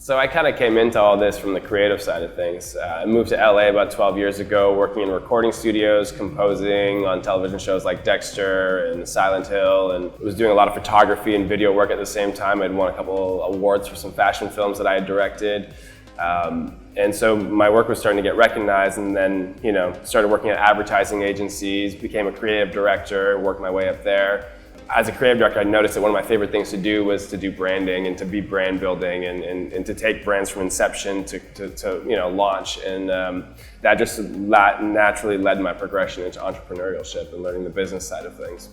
So I kind of came into all this from the creative side of things. I moved to LA about 12 years ago, working in recording studios, composing on television shows like Dexter and Silent Hill, and was doing a lot of photography and video work at the same time. I'd won a couple awards for some fashion films that I had directed. And so my work was starting to get recognized, and then, started working at advertising agencies, became a creative director, worked my way up there. As a creative director, I noticed that one of my favorite things to do was to do branding and to be brand building and to take brands from inception to launch. And that just naturally led my progression into entrepreneurship and learning the business side of things.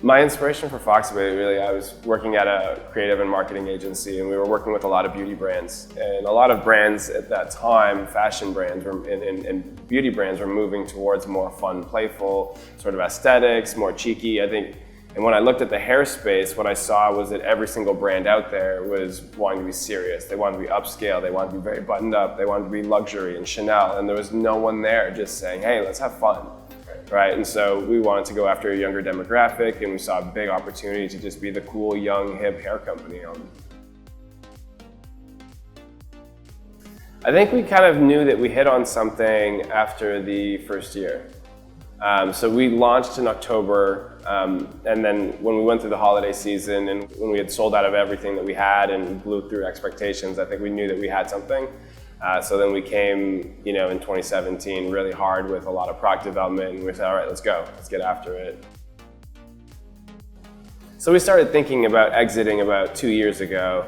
My inspiration for FoxyBae, really, I was working at a creative and marketing agency, and we were working with a lot of beauty brands. And a lot of brands at that time, fashion brands and beauty brands, were moving towards more fun, playful sort of aesthetics, more cheeky, I think. And when I looked at the hair space, what I saw was that every single brand out there was wanting to be serious. They wanted to be upscale, they wanted to be very buttoned up, they wanted to be luxury and Chanel, and there was no one there just saying, hey, let's have fun. Right, and so we wanted to go after a younger demographic, and we saw a big opportunity to just be the cool, young, hip hair company. I think we kind of knew that we hit on something after the first year. So we launched in October, and then when we went through the holiday season and when we had sold out of everything that we had and blew through expectations, I think we knew that we had something. So then we came, in 2017 really hard with a lot of product development, and we said, all right, let's go, let's get after it. So we started thinking about exiting about 2 years ago.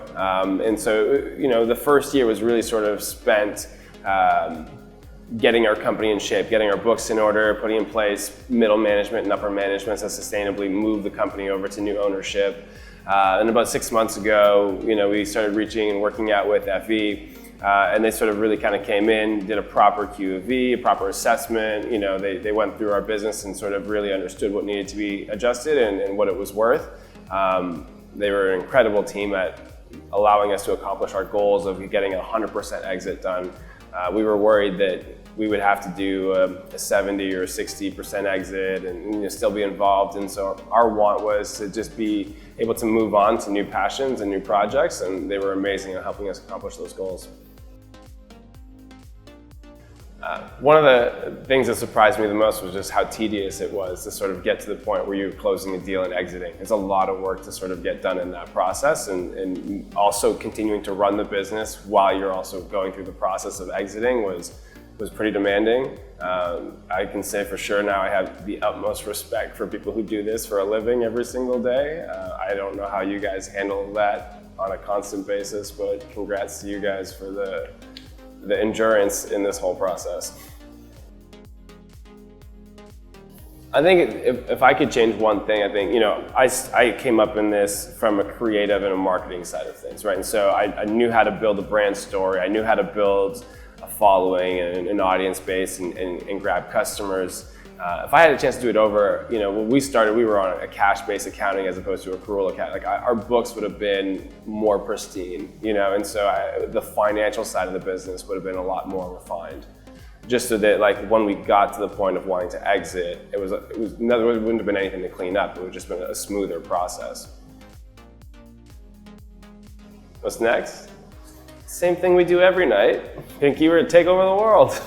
And so, the first year was really sort of spent getting our company in shape, getting our books in order, putting in place middle management and upper management to sustainably move the company over to new ownership. And about 6 months ago, we started reaching and working out with FE. And they sort of really kind of came in, did a proper QV, a proper assessment. They went through our business and sort of really understood what needed to be adjusted and what it was worth. They were an incredible team at allowing us to accomplish our goals of getting a 100% exit done. We were worried that we would have to do a 70 or 60% exit and still be involved. And so our want was to just be able to move on to new passions and new projects, and they were amazing at helping us accomplish those goals. One of the things that surprised me the most was just how tedious it was to sort of get to the point where you're closing a deal and exiting. It's a lot of work to sort of get done in that process, and also continuing to run the business while you're also going through the process of exiting was pretty demanding. I can say for sure now I have the utmost respect for people who do this for a living every single day. I don't know how you guys handle that on a constant basis, but congrats to you guys for the endurance in this whole process. I think if I could change one thing, I think, I came up in this from a creative and a marketing side of things, right? And so I knew how to build a brand story. I knew how to build a following and an audience base and grab customers. If I had a chance to do it over, when we started, we were on a cash-based accounting as opposed to accrual accounting. Our books would have been more pristine, and so the financial side of the business would have been a lot more refined. Just so that, when we got to the point of wanting to exit, it wouldn't have been anything to clean up. It would have just been a smoother process. What's next? Same thing we do every night. Think you were to take over the world.